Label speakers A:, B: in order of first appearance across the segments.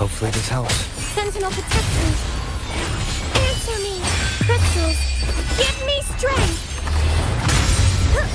A: Hopefully this helps.
B: Sentinel, protect me. Answer me. Crystals, give me strength. Cut.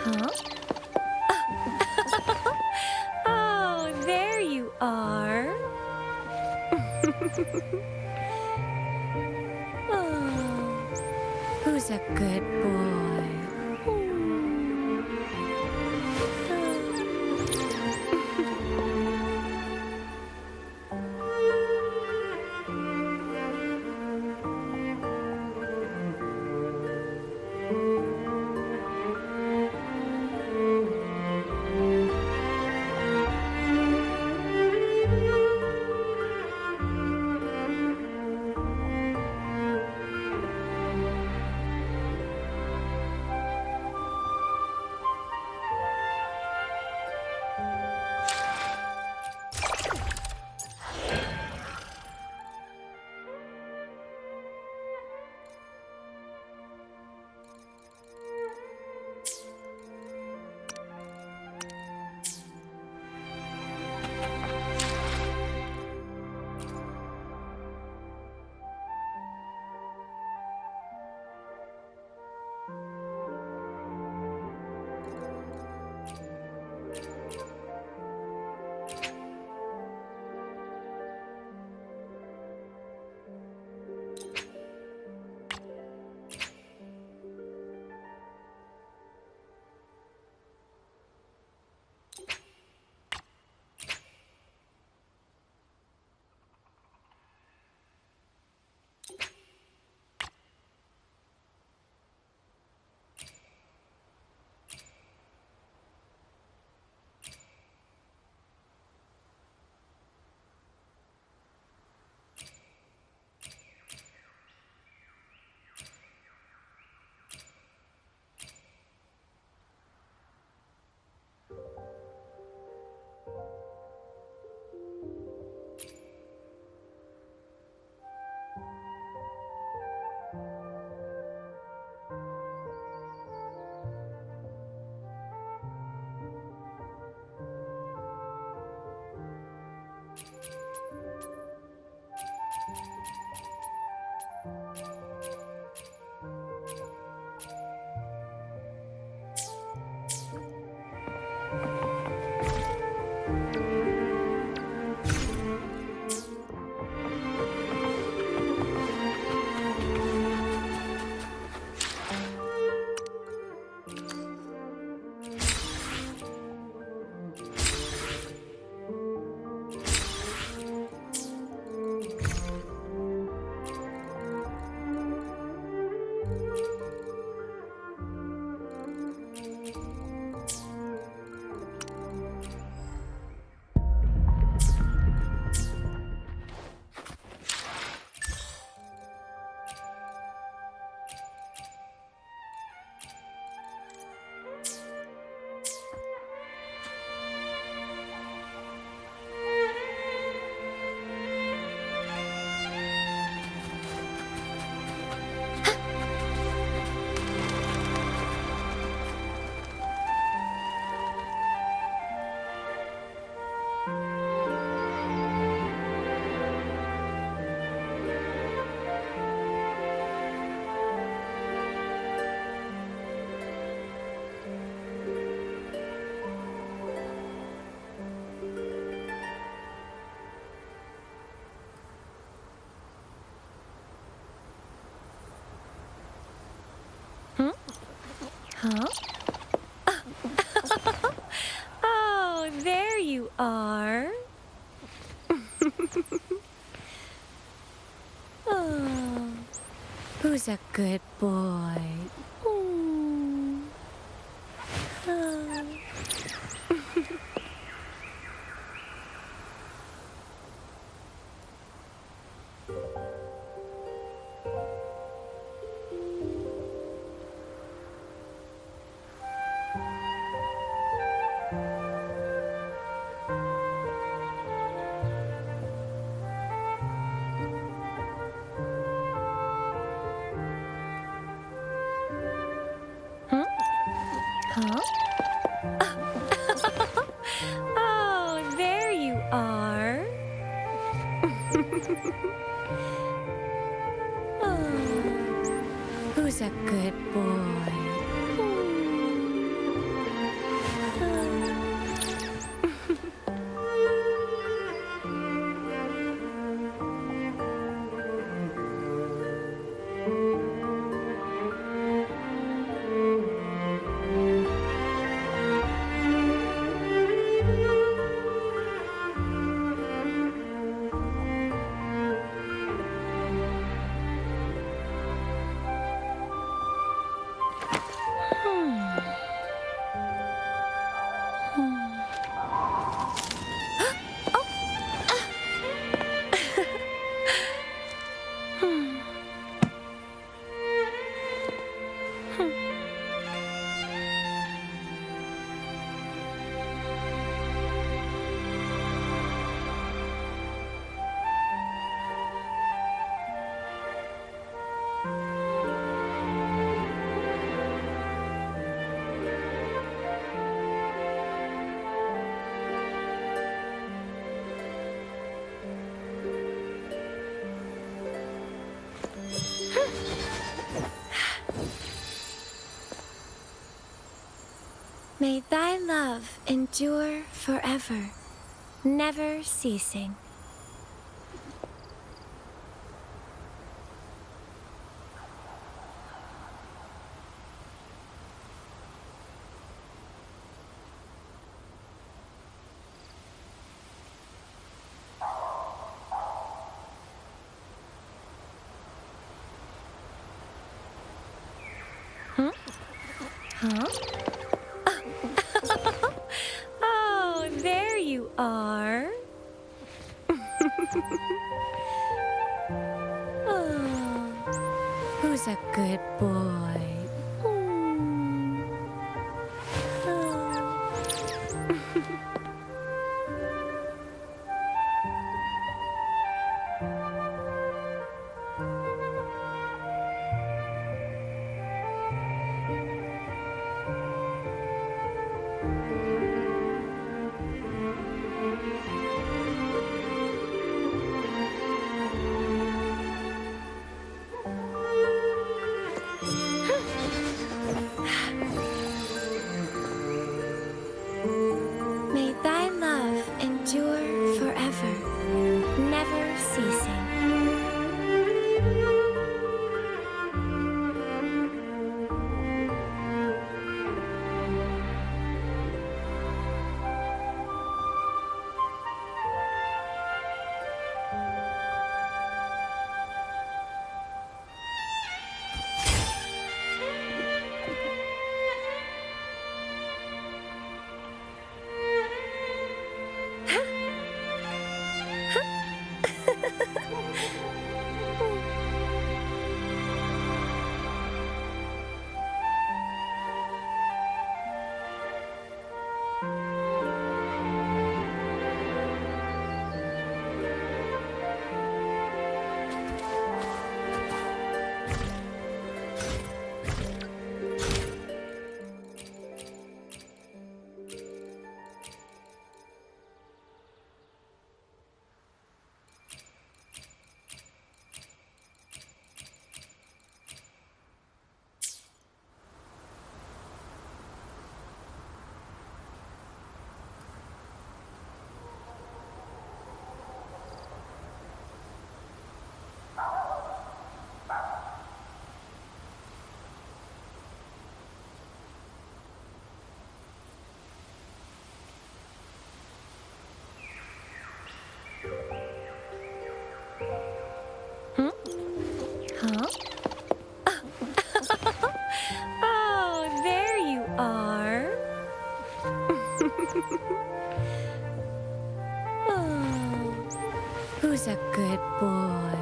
B: Huh? Oh, there you are. Oh, who's a good boy? Huh? Who's a good boy? Ooh. Huh? Oh, there you are. Oh, who's a good boy? May thy love endure forever, never ceasing. Huh? Oh, there you are. Oh, who's a good boy? May thy love endure forever, never ceasing. Huh? Oh, who's a good boy?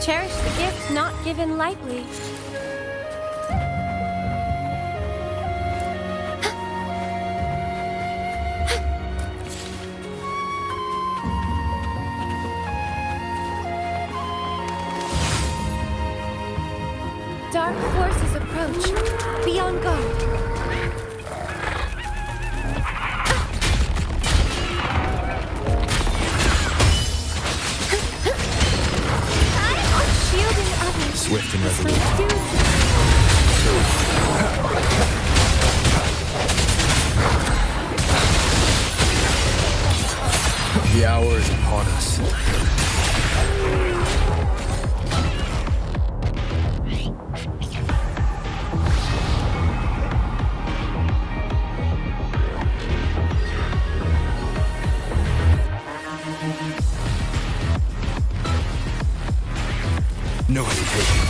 B: Cherish the gift not given lightly. Dark forces approach. Be on guard.
A: Swift and resolute. The hour is upon us. No hesitation.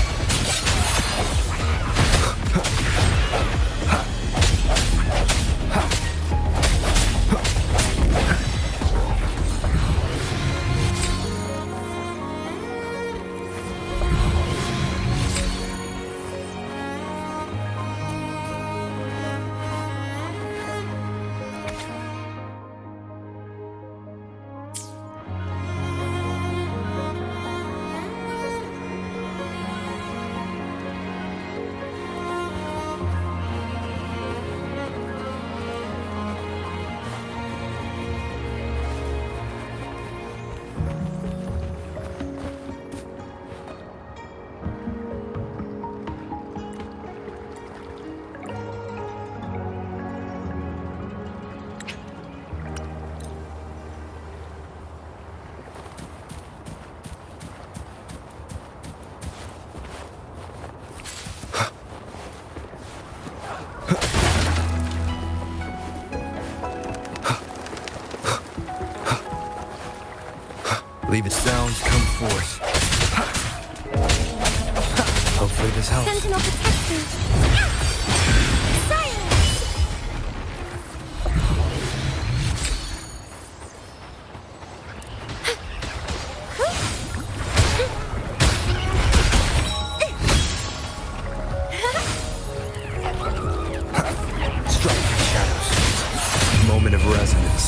A: Leave its sounds come forth. Hopefully this helps.
B: Sentinel protects me. Silence!
A: Strike the shadows. Moment of resonance.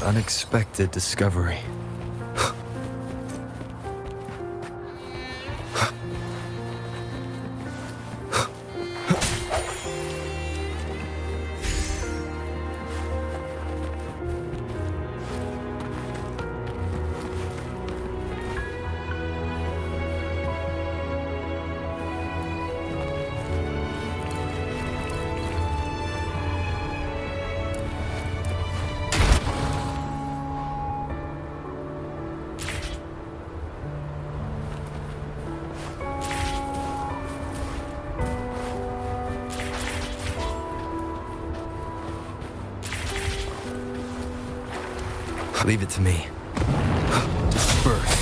A: An unexpected discovery. Leave it to me. Disperse.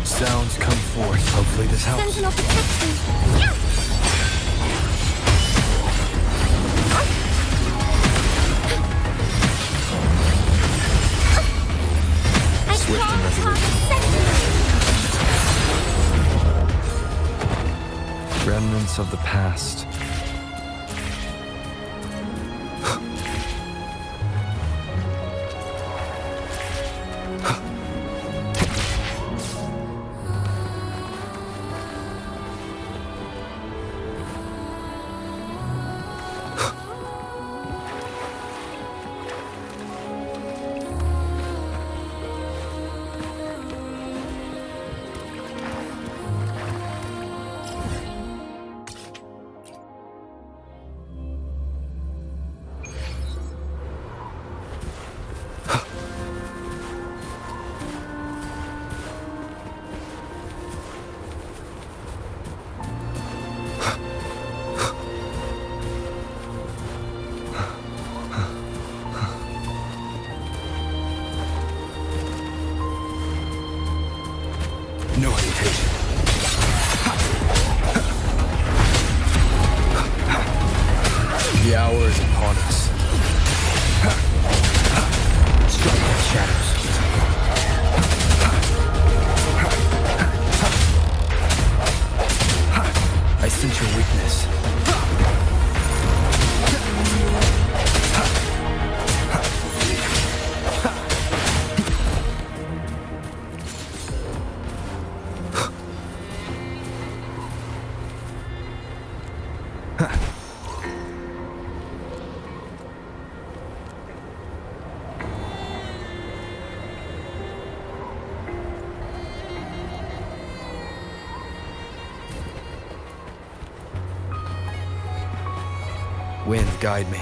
A: Sounds come forth. Hopefully this helps.
B: Sentinel protection. Yeah! I
A: Swift
B: call
A: and
B: upon Sentinel.
A: Remnants of the past. No hesitation. The hour is upon us. Strike the shadows. I sense your weakness. Wind, guide me.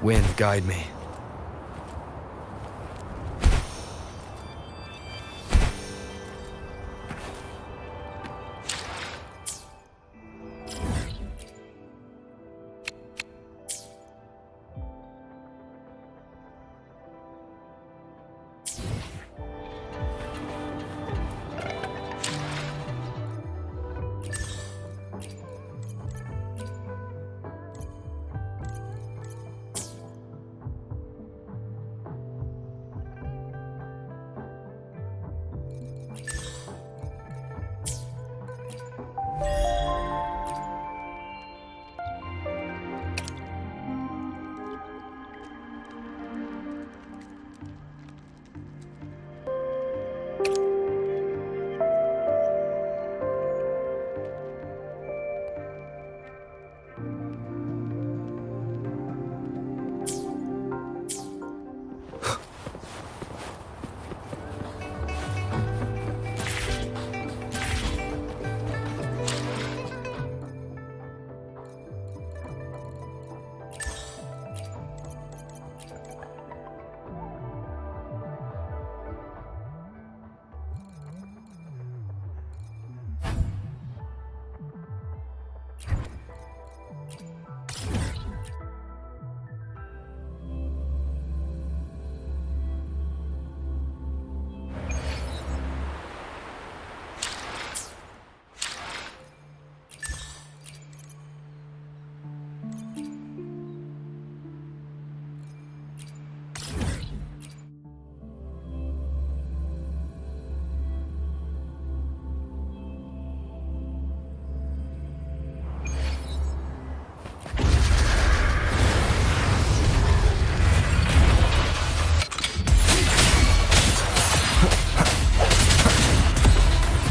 A: Wind, guide me.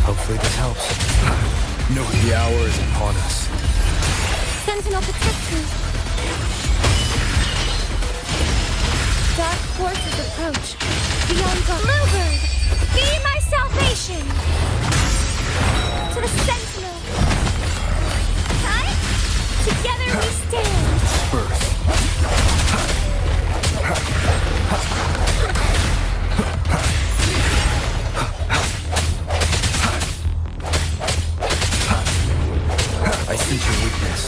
A: Hopefully this helps. No, the hour is upon us.
B: Sentinel protection. Dark forces approach. Beyond the Bluebird, be my salvation. To the Sentinel. Together we stand.
A: First. I sense your weakness.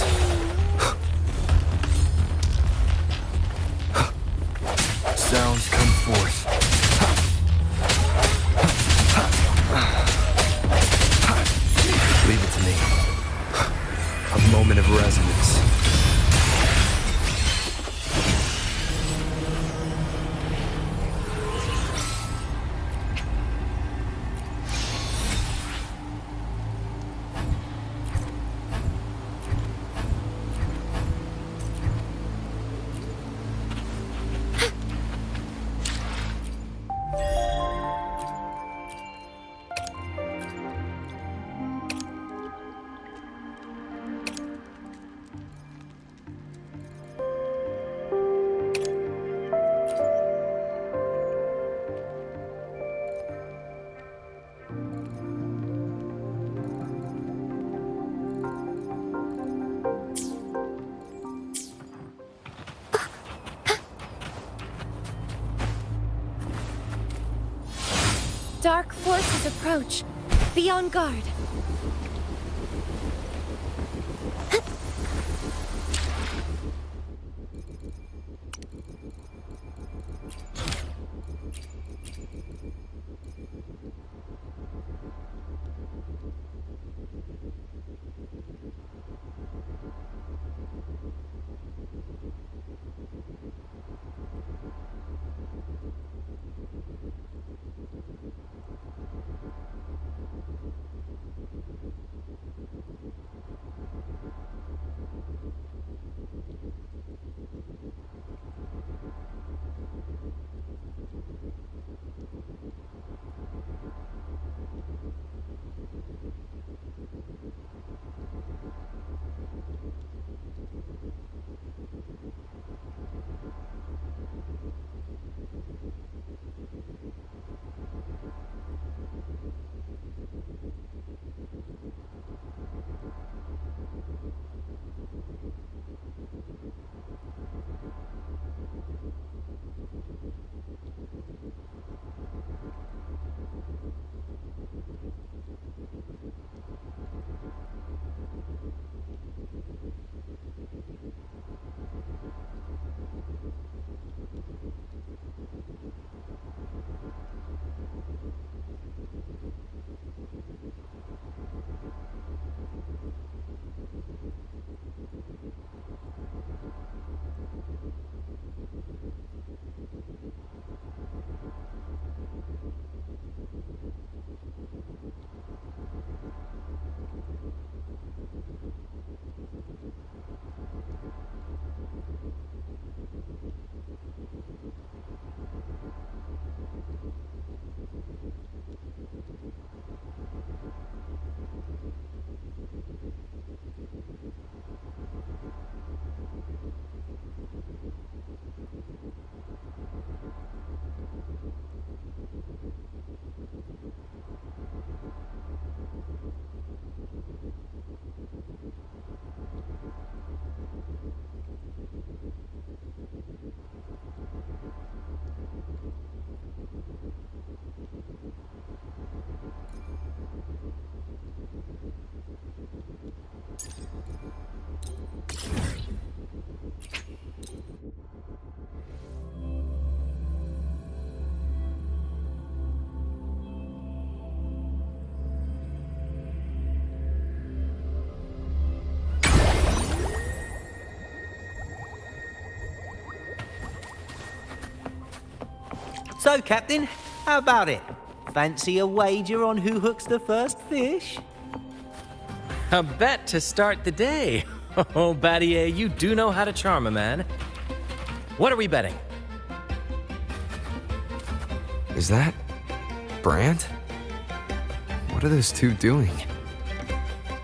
A: Sounds come forth. Leave it to me. A moment of resonance.
B: Dark forces approach. Be on guard.
C: So, Captain, how about it? Fancy a wager on who hooks the first fish?
D: A bet to start the day. Oh, Battier, you do know how to charm a man. What are we betting?
A: Is that Brant? What are those two doing?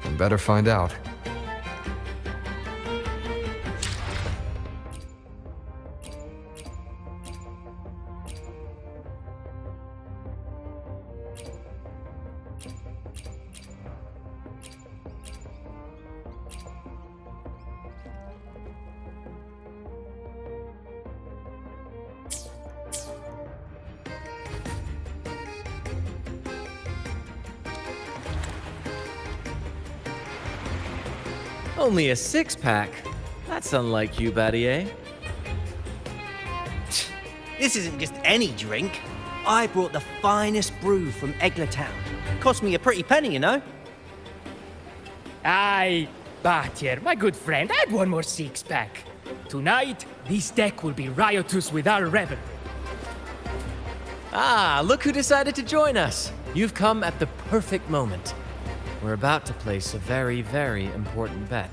A: I better find out.
D: Only a six-pack? That's unlike you, Battier.
C: This isn't just any drink. I brought the finest brew from Egglertown. Cost me a pretty penny, you know.
E: Aye, Battier, my good friend, add one more six-pack. Tonight, this deck will be riotous with our revel.
D: Ah, look who decided to join us. You've come at the perfect moment. We're about to place a very, very important bet.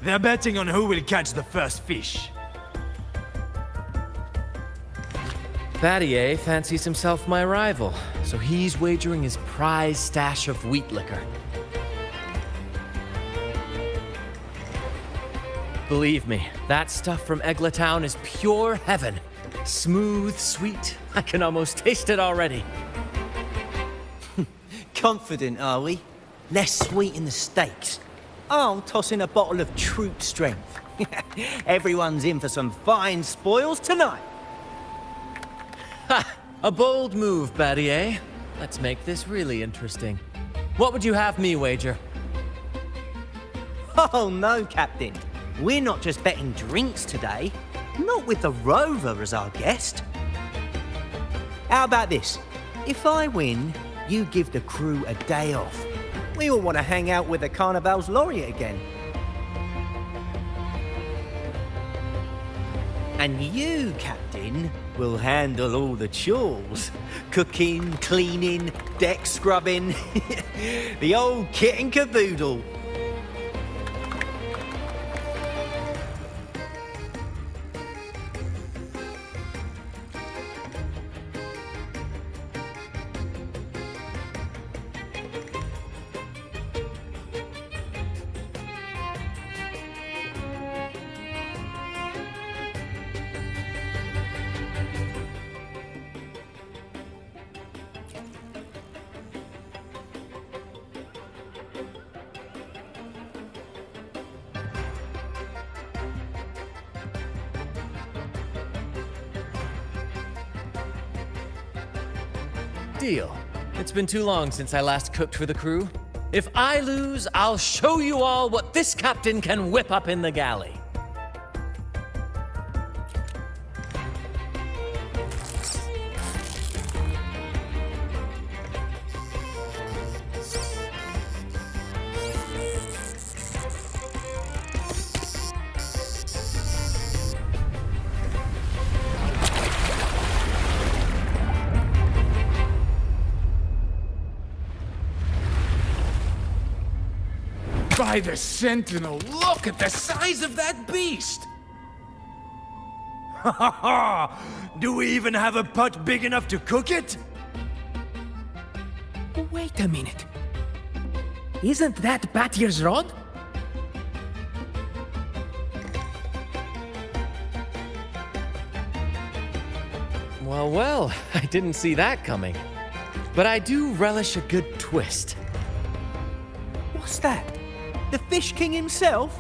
F: They're betting on who will catch the first fish.
D: Battier fancies himself my rival, so he's wagering his prize stash of wheat liquor. Believe me, that stuff from Egglertown is pure heaven. Smooth, sweet. I can almost taste it already.
C: Confident, are we? Less sweet in the stakes. I'll toss in a bottle of troop strength. Everyone's in for some fine spoils tonight.
D: Ha! A bold move, Battier. Let's make this really interesting. What would you have me wager?
C: Oh no, Captain. We're not just betting drinks today. Not with the Rover as our guest. How about this? If I win, you give the crew a day off. We all want to hang out with the Carnival's laureate again. And you, Captain, will handle all the chores. Cooking, cleaning, deck scrubbing. The old kit and caboodle.
D: Deal. It's been too long since I last cooked for the crew. If I lose, I'll show you all what this captain can whip up in the galley.
F: By the Sentinel, look at the size of that beast! Ha ha ha! Do we even have a pot big enough to cook it?
E: Wait a minute. Isn't that Battier's rod?
D: Well, well, I didn't see that coming. But I do relish a good twist.
C: What's that? The Fish King himself?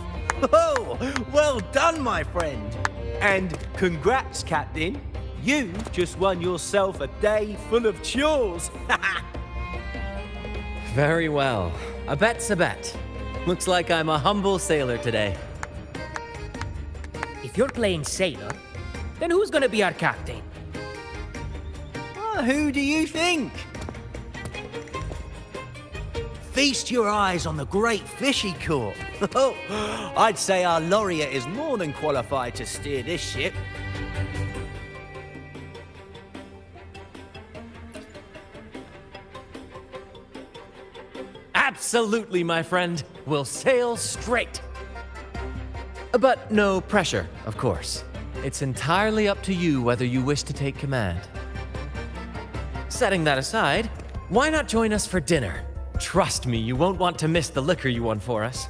C: Oh, well done, my friend. And congrats, Captain. You've just won yourself a day full of chores.
D: Very well. A bet's a bet. Looks like I'm a humble sailor today.
E: If you're playing sailor, then who's gonna be our captain?
C: Who do you think? feast your eyes on the great fish he caught. Oh, I'd say our laureate is more than qualified to steer this ship.
D: Absolutely, my friend. We'll sail straight. But no pressure, of course. It's entirely up to you whether you wish to take command. Setting that aside, why not join us for dinner? Trust me, you won't want to miss the liquor you won for us.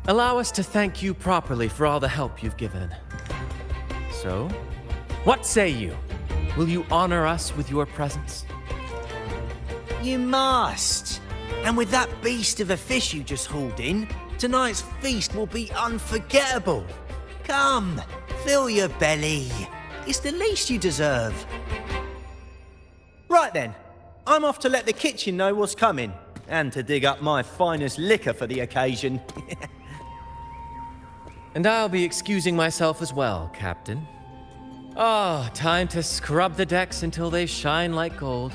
D: Allow us to thank you properly for all the help you've given. So, what say you? Will you honor us with your presence?
C: You must. And with that beast of a fish you just hauled in, tonight's feast will be unforgettable. Come, fill your belly. It's the least you deserve. Right then, I'm off to let the kitchen know what's coming, and to dig up my finest liquor for the occasion.
D: And I'll be excusing myself as well, Captain. Oh, time to scrub the decks until they shine like gold.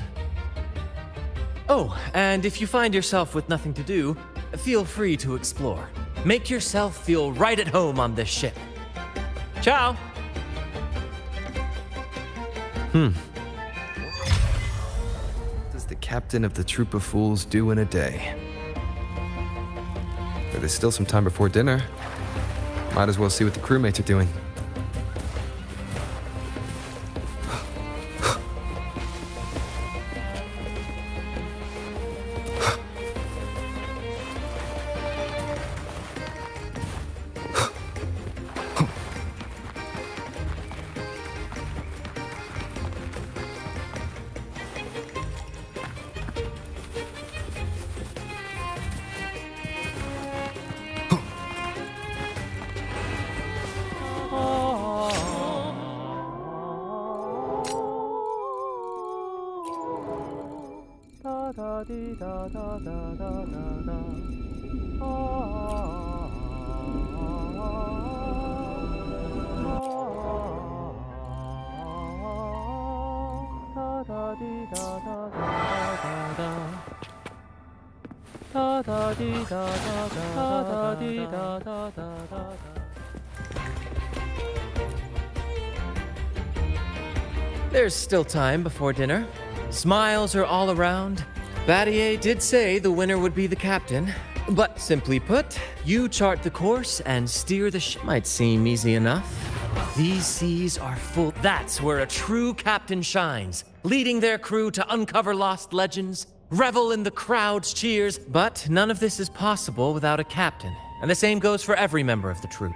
D: Oh, and if you find yourself with nothing to do, feel free to explore. Make yourself feel right at home on this ship. Ciao!
A: What does the captain of the troop of fools do in a day? But there's still some time before dinner. Might as well see what the crewmates are doing.
D: There's still time before dinner. Smiles are all around. Battier did say the winner would be the captain, but simply put, you chart the course and steer the ship. Might seem easy enough. These seas are full. That's where a true captain shines, leading their crew to uncover lost legends, revel in the crowd's cheers. But none of this is possible without a captain, and the same goes for every member of the troop.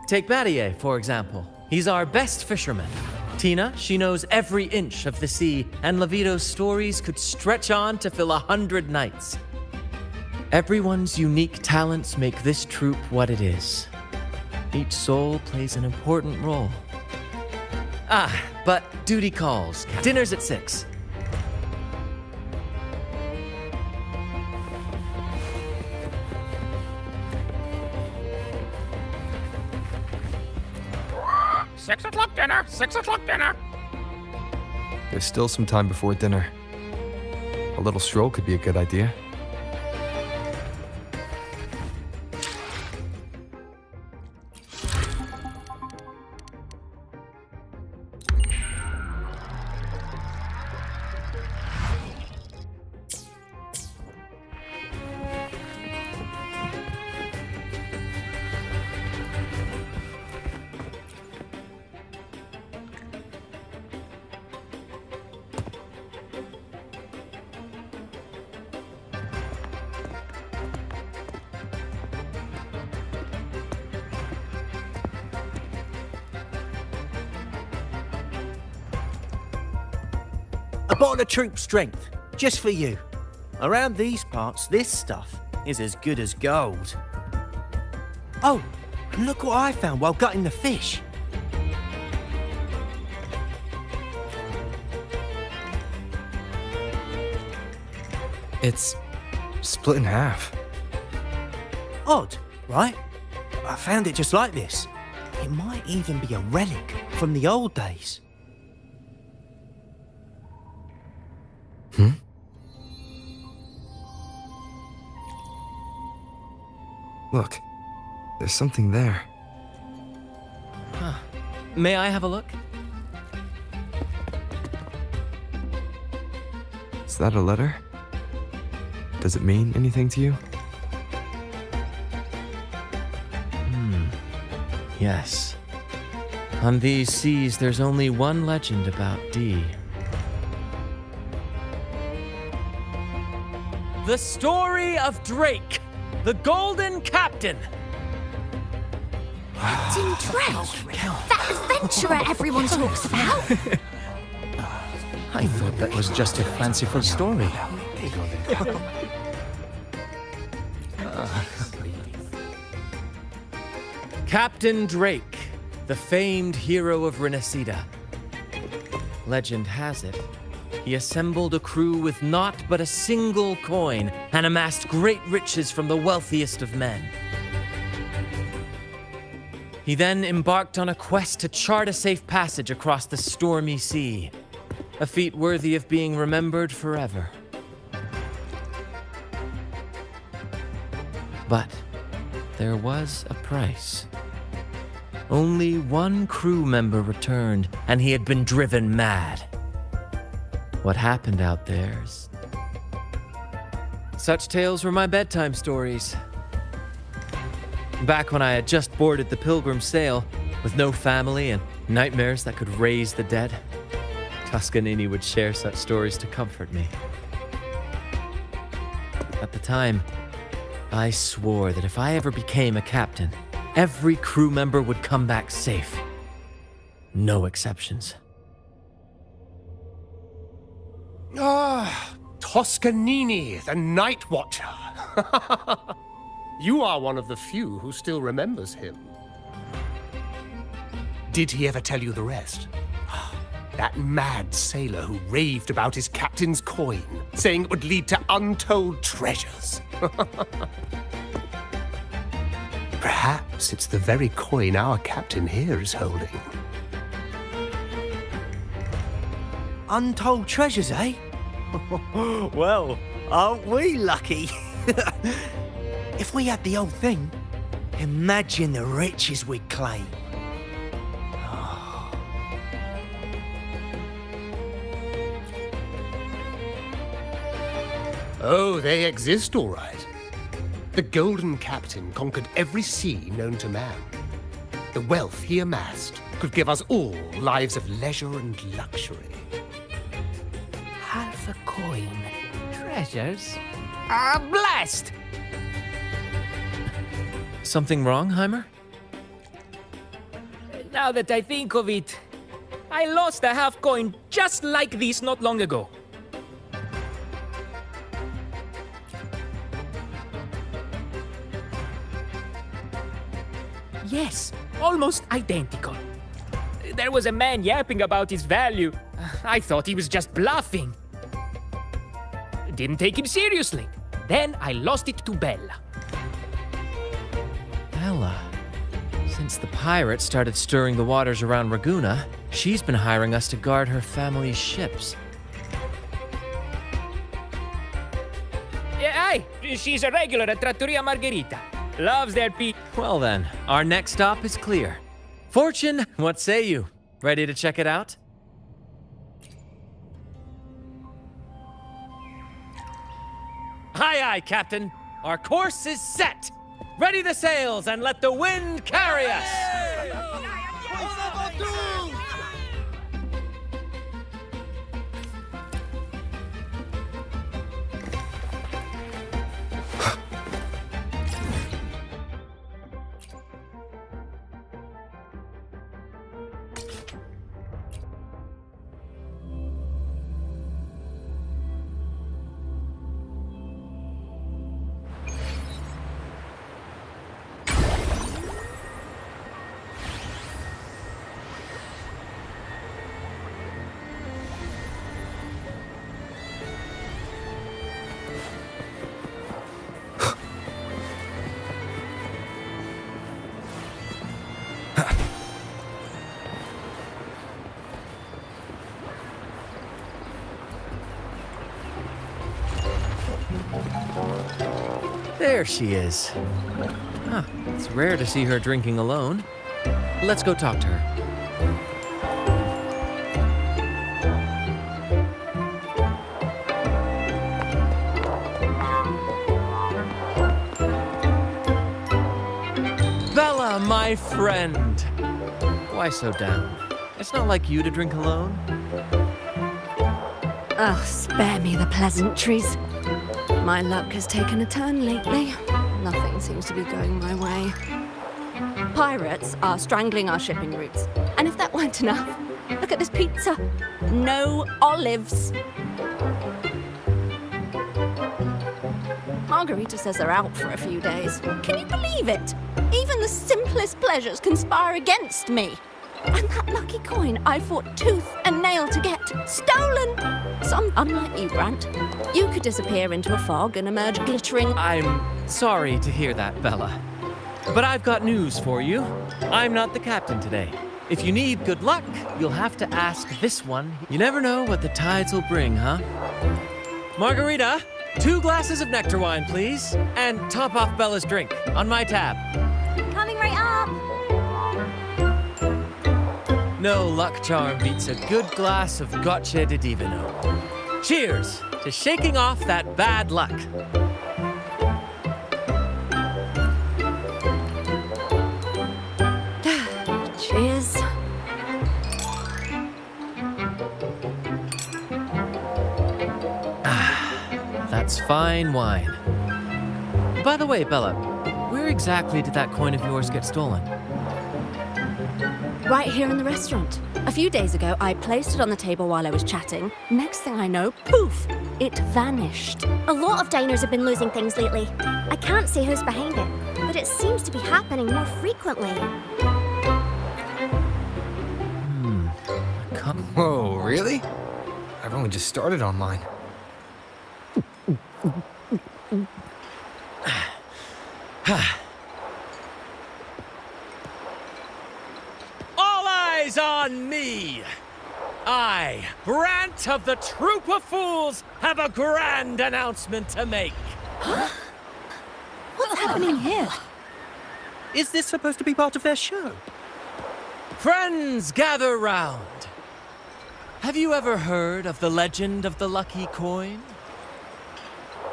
D: Take Battier, for example. He's our best fisherman. Tina, she knows every inch of the sea, and Levito's stories could stretch on to fill 100 nights. Everyone's unique talents make this troop what it is. Each soul plays an important role. Ah, but duty calls. Dinner's at 6.
F: Dinner! 6 o'clock dinner!
A: There's still some time before dinner. A little stroll could be a good idea.
C: A bottle of troop strength, just for you. Around these parts, this stuff is as good as gold. Oh, and look what I found while gutting the fish.
A: It's split in half.
C: Odd, right? I found it just like this. It might even be a relic from the old days.
A: Look, there's something there.
D: May I have a look?
A: Is that a letter? Does it mean anything to you?
D: Yes. On these seas, there's only one legend about Dee. The story of Drake, the Golden Captain.
B: Captain Drake? That adventurer everyone talks about?
G: I thought that was just a fanciful story.
D: Captain Drake, the famed hero of Renacida. Legend has it, he assembled a crew with naught but a single coin and amassed great riches from the wealthiest of men. He then embarked on a quest to chart a safe passage across the stormy sea, a feat worthy of being remembered forever. But there was a price. Only one crew member returned, and he had been driven mad. What happened out there is... Such tales were my bedtime stories. Back when I had just boarded the Pilgrim sail, with no family and nightmares that could raise the dead, Toscanini would share such stories to comfort me. At the time, I swore that if I ever became a captain, every crew member would come back safe. No exceptions.
H: Ah, Toscanini, the Night Watcher. You are one of the few who still remembers him. Did he ever tell you the rest? That mad sailor who raved about his captain's coin, saying it would lead to untold treasures. Perhaps it's the very coin our captain here is holding.
C: Untold treasures, eh? Well, aren't we lucky? If we had the whole thing, imagine the riches we'd claim.
H: Oh, they exist, all right. The Golden Captain conquered every sea known to man. The wealth he amassed could give us all lives of leisure and luxury.
E: Half a coin. Treasures? Blast!
D: Something wrong, Heimer?
E: Now that I think of it, I lost a half coin just like this not long ago. Yes, almost identical. There was a man yapping about his value. I thought he was just bluffing. Didn't take him seriously. Then I lost it to Bella.
D: Bella. Since the pirates started stirring the waters around Raguna, she's been hiring us to guard her family's ships.
E: Yeah, aye, she's a regular at Trattoria Margherita. Loves their people.
D: Well then, our next stop is clear. Fortune, what say you? Ready to check it out? Aye, aye, Captain. Our course is set. Ready the sails and let the wind carry us. There she is. It's rare to see her drinking alone. Let's go talk to her. Bella, my friend! Why so down? It's not like you to drink alone.
I: Oh, spare me the pleasantries. My luck has taken a turn lately. Nothing seems to be going my way. Pirates are strangling our shipping routes. And if that weren't enough, look at this pizza. No olives. Margarita says they're out for a few days. Can you believe it? Even the simplest pleasures conspire against me. And that lucky coin I fought tooth and nail to get, stolen! Some, unlike you, Brant, you could disappear into a fog and emerge glittering.
D: I'm sorry to hear that, Bella. But I've got news for you. I'm not the captain today. If you need good luck, you'll have to ask this one. You never know what the tides will bring, huh? Margarita, 2 glasses of nectar wine, please. And top off Bella's drink on my tab.
B: Coming right up.
D: No luck charm beats a good glass of gocce di divino. Cheers to shaking off that bad luck.
I: Cheers.
D: That's fine wine. By the way, Bella, where exactly did that coin of yours get stolen?
I: Right here in the restaurant. A few days ago, I placed it on the table while I was chatting. Next thing I know, poof, it vanished.
B: A lot of diners have been losing things lately. I can't say who's behind it, but it seems to be happening more frequently.
A: Whoa, really? I've only just started on mine.
D: All eyes on me! I, Brant of the Troop of Fools, have a grand announcement to make.
I: What's happening here?
C: Is this supposed to be part of their show?
D: Friends, gather round. Have you ever heard of the legend of the lucky coin?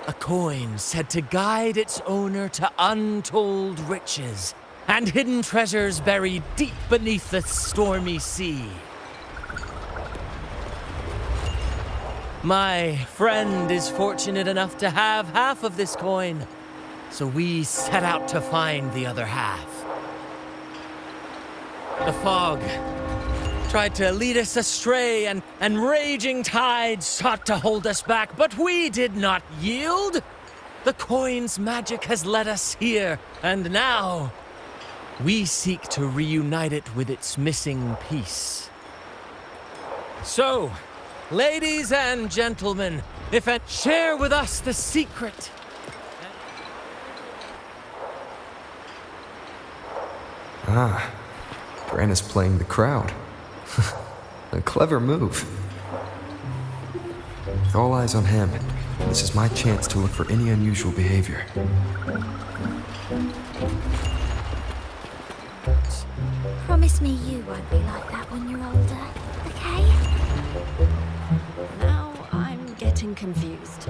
D: A coin said to guide its owner to untold riches and hidden treasures buried deep beneath the stormy sea. My friend is fortunate enough to have half of this coin, so we set out to find the other half. The fog tried to lead us astray, and raging tides sought to hold us back, but we did not yield. The coin's magic has led us here, and now we seek to reunite it with its missing piece. So, ladies and gentlemen, share with us the secret.
A: Brant is playing the crowd. A clever move. With all eyes on him, this is my chance to look for any unusual behavior.
B: Promise me you won't be like that when you're older, okay?
I: Now I'm getting confused.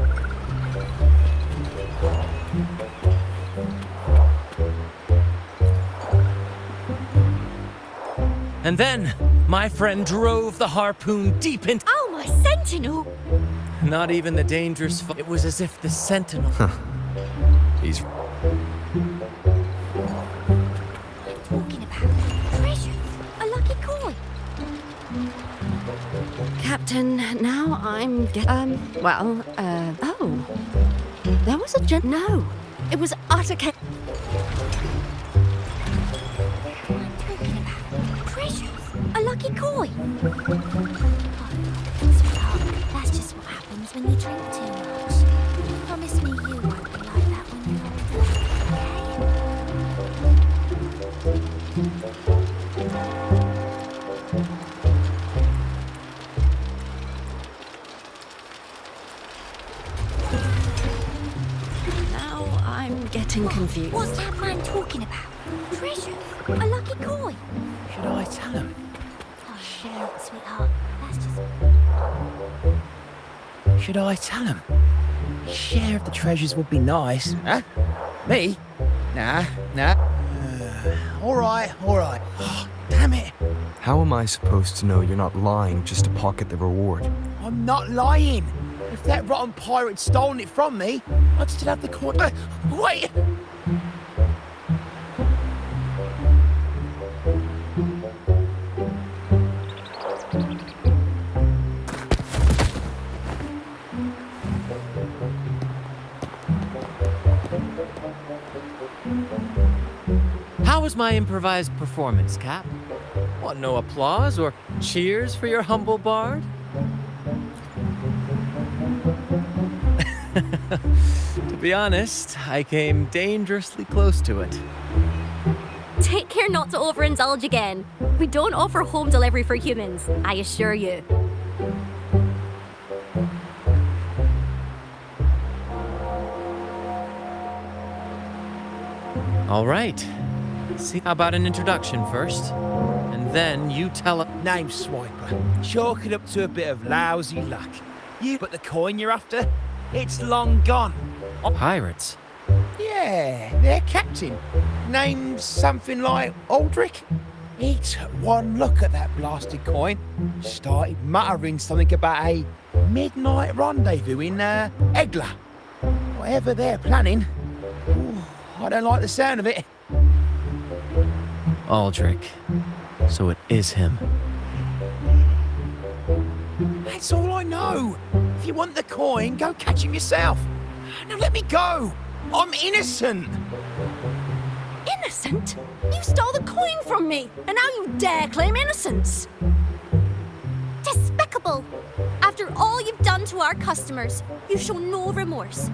D: And then, my friend drove the harpoon deep into...
B: Oh, my sentinel!
D: Not even the dangerous... It was as if the sentinel...
A: He's...
B: Talking about treasures, a lucky coin.
I: Captain, now I'm oh. There was a no. It was utter chaos.
B: I'm talking about treasures, a lucky coin. Sweetheart, that's just what happens when you drink too much. Promise me you won't be like that when you're
I: Now I'm I'm getting confused.
B: What's that man talking about? Treasure? A lucky coin?
C: Should I tell him?
B: Oh, share it, sweetheart. That's just...
C: Should I tell him? Share of the treasures would be nice. Huh? Me? Nah. All right. Oh, damn it.
A: How am I supposed to know you're not lying just to pocket the reward?
C: I'm not lying. If that rotten pirate stolen it from me, I'd still have the coin. Wait!
D: How was my improvised performance, Cap? What, no applause or cheers for your humble bard? To be honest, I came dangerously close to it.
B: Take care not to overindulge again. We don't offer home delivery for humans, I assure you.
D: All right. See, how about an introduction first? And then you tell a...
C: Name Swiper. Chalk it up to a bit of lousy luck. But the coin you're after, it's long gone.
D: Pirates.
C: Yeah, their captain. Named something like Aldrich. He took one look at that blasted coin, started muttering something about a midnight rendezvous in Egla. Whatever they're planning. Ooh, I don't like the sound of it.
D: Aldrich. So it is him.
C: That's all I know. If you want the coin, go catch him yourself. Now let me go. I'm innocent.
I: Innocent? You stole the coin from me, and now you dare claim innocence.
B: Despicable! After all you've done to our customers, you show no remorse.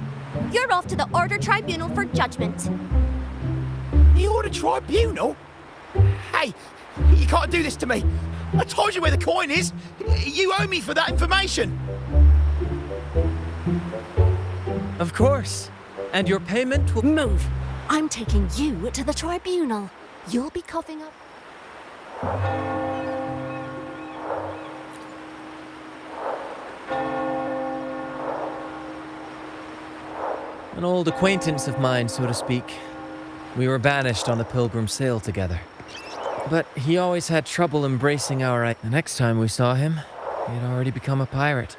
B: You're off to the Order Tribunal for judgment.
C: The Order Tribunal? Hey, you can't do this to me. I told you where the coin is. You owe me for that information.
D: Of course. And your payment will...
I: Move. I'm taking you to the tribunal. You'll be coughing up.
D: An old acquaintance of mine, so to speak. We were banished on the pilgrim sail together. But he always had trouble embracing our... The next time we saw him, he had already become a pirate.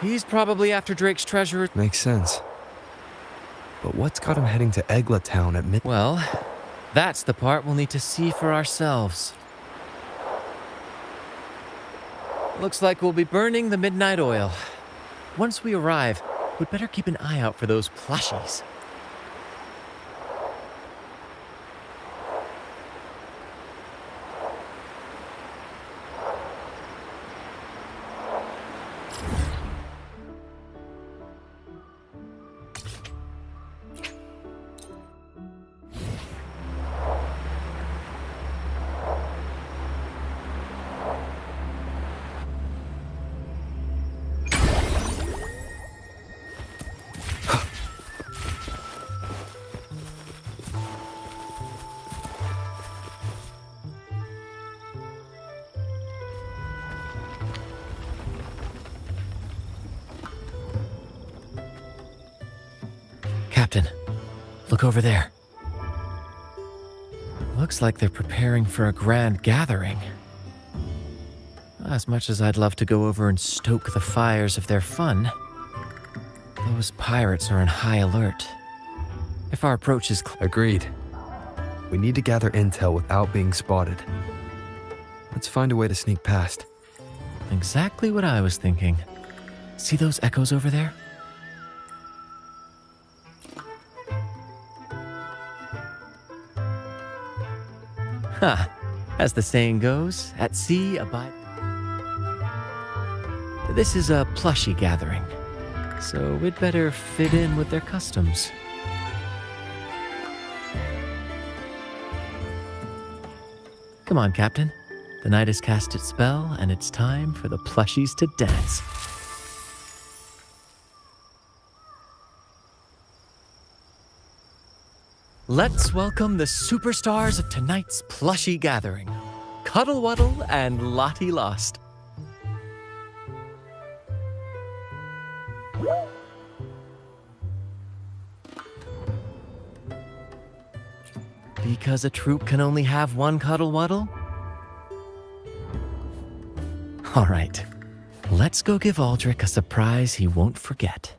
D: He's probably after Drake's treasure.
A: Makes sense. But what's got him heading to Egla Town at midnight?
D: Well, that's the part we'll need to see for ourselves. Looks like we'll be burning the midnight oil. Once we arrive, we'd better keep an eye out for those plushies. Captain, look over there. Looks like they're preparing for a grand gathering. As much as I'd love to go over and stoke the fires of their fun, those pirates are in high alert. If our approach is
A: Agreed. We need to gather intel without being spotted. Let's find a way to sneak past.
D: exactly what I was thinking. See those echoes over there? Ha! As the saying goes, at sea abide. This is a plushy gathering, so we'd better fit in with their customs. Come on, Captain. The night has cast its spell, and it's time for the plushies to dance. Let's welcome the superstars of tonight's plushy gathering, Cuddle Wuddle and Lottie Lost. Because a troop can only have one Cuddle Wuddle? All right, let's go give Aldrich a surprise he won't forget.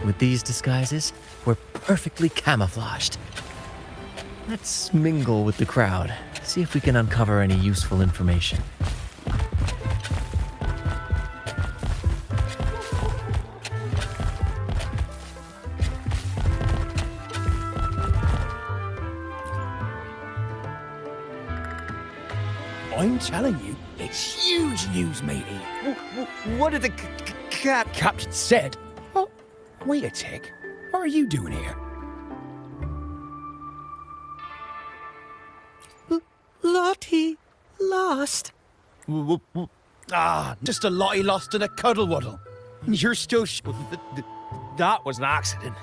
D: With these disguises, we're perfectly camouflaged. Let's mingle with the crowd, see if we can uncover any useful information.
F: I'm telling you, it's huge news, matey.
C: What did the
F: Captain said. Oh, wait a tick. What are you doing here?
D: Lottie Lost.
G: Just a Lottie Lost and a Cuddle Wuddle. You're still
J: That was an accident.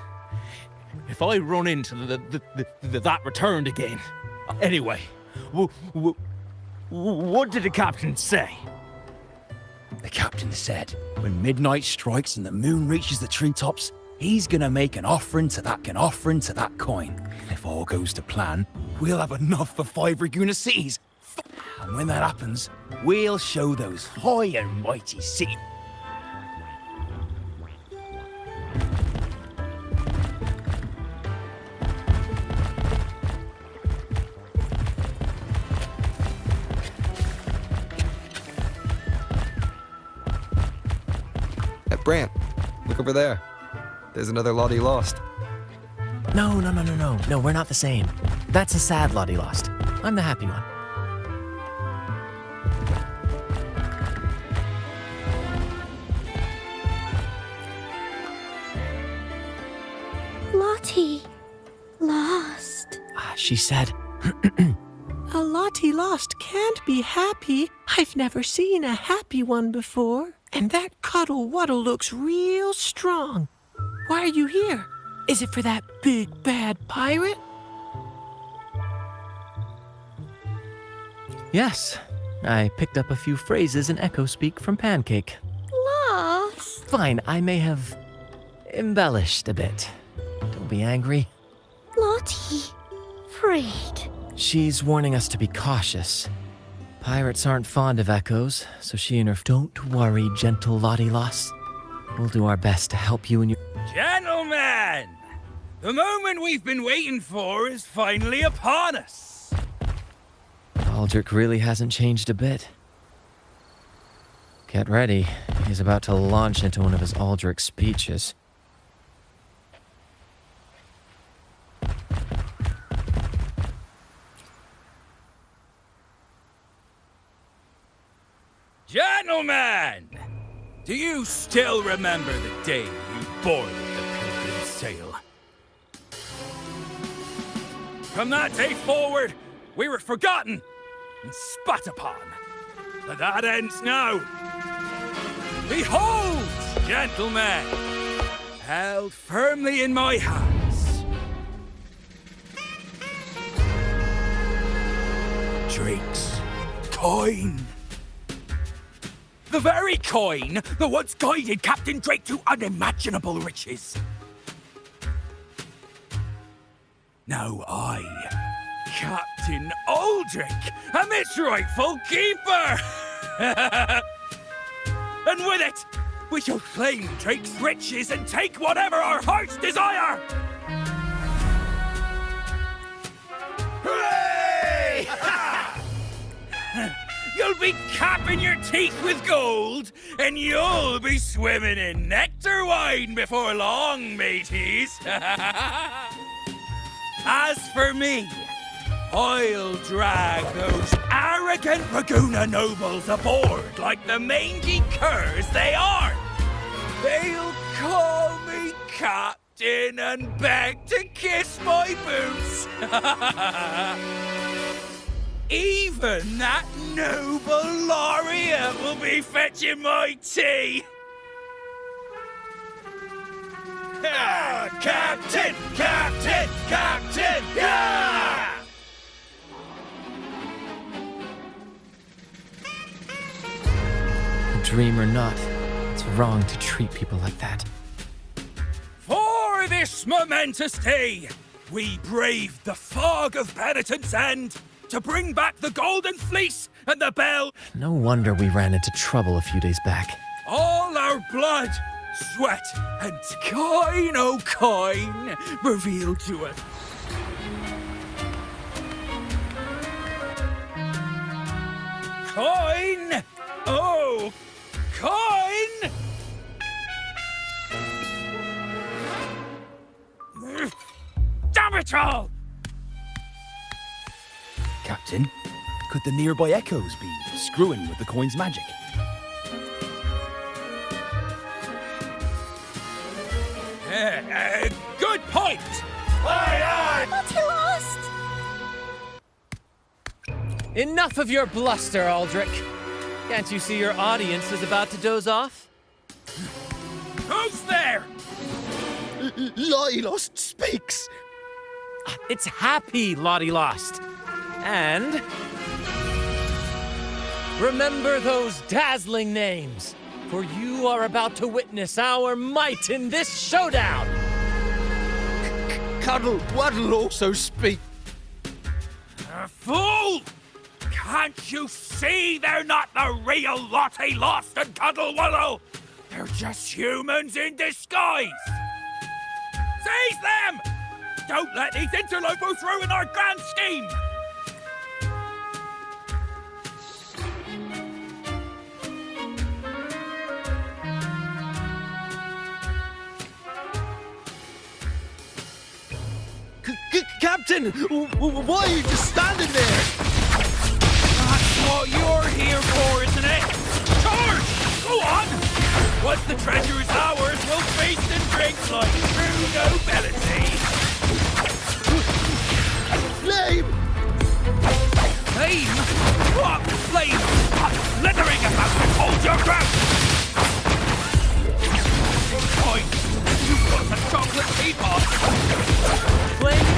J: If I run into that returned again. Anyway, what did the captain say?
F: The captain said, when midnight strikes and the moon reaches the treetops, he's gonna make an offering to that coin. If all goes to plan, we'll have enough for 5 Reguna cities. And when that happens, we'll show those high and mighty cities.
A: Brant, look over there. There's another Lottie Lost.
D: No, we're not the same. That's a sad Lottie Lost. I'm the happy one.
I: Lottie Lost.
D: She said,
K: A Lottie Lost can't be happy. I've never seen a happy one before. And that Cuddle Wuddle looks real strong. Why are you here? Is it for that big bad pirate?
D: yes, I picked up a few phrases in Echo Speak from Pancake.
I: Lost.
D: Fine, I may have embellished a bit. Don't be angry.
I: Lottie. Afraid.
D: She's warning us to be cautious. Pirates aren't fond of echoes, so she and her... Don't worry, gentle Lottie Lost. We'll do our best to help you and your...
J: Gentlemen! The moment we've been waiting for is finally upon us.
D: Aldrich really hasn't changed a bit. Get ready. He's about to launch into one of his Aldrich speeches.
J: Gentlemen! Do you still remember the day you boarded the Pilgrim's Sail? From that day forward, we were forgotten and spat upon. But that ends now. Behold, gentlemen, held firmly in my hands. Drake's coin. The very coin that once guided Captain Drake to unimaginable riches. Now I, Captain Aldrich, am its rightful keeper! And with it, we shall claim Drake's riches and take whatever our hearts desire! Hooray! You'll be capping your teeth with gold, and you'll be swimming in nectar wine before long, mateys. As for me, I'll drag those arrogant Reguna nobles aboard like the mangy curs they are. They'll call me captain and beg to kiss my boots. Even Even that noble laureate will be fetching my tea! Captain! Captain! Captain! Yeah!
D: Dream or not, it's wrong to treat people like that.
J: For this momentous day, we braved the fog of penitence and to bring back the golden fleece and the bell.
D: No wonder we ran into trouble a few days back.
J: All our blood, sweat, and coin, oh coin, revealed to us. Coin! Oh, coin! Damn it all!
F: Captain, could the nearby echoes be screwing with the coin's magic?
J: Good point! Aye,
B: But he lost!
D: Enough of your bluster, Aldrich. Can't you see your audience is about to doze off?
J: Who's there?
G: Lottie Lost speaks.
D: It's happy, Lottie Lost. And remember those dazzling names, for you are about to witness our might in this showdown.
G: Cuddle Waddle also speak.
J: Fool! Can't you see they're not the real Lottie Lost and Cuddle Wallow? They're just humans in disguise! Seize them! Don't let these interlopers ruin our grand scheme!
G: Captain, why are you just standing there?
J: That's what you're here for, isn't it? Charge! Go on! Once the treasure is ours, we'll feast and drink like true nobility.
G: Flame!
J: Flame? What flame? Slithering about to hold your ground! Point! You've got a chocolate teapot!
D: Flame?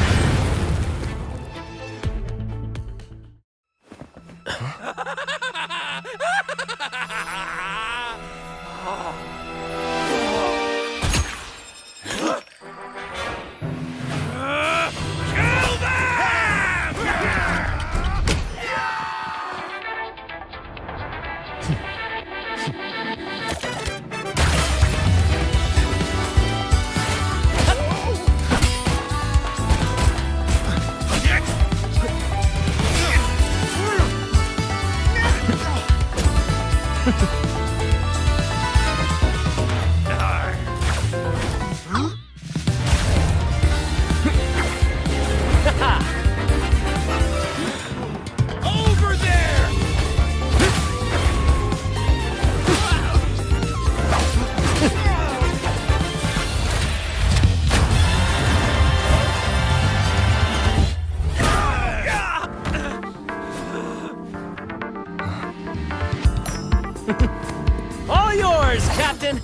J: Kill them! Over there!
D: All yours, Captain!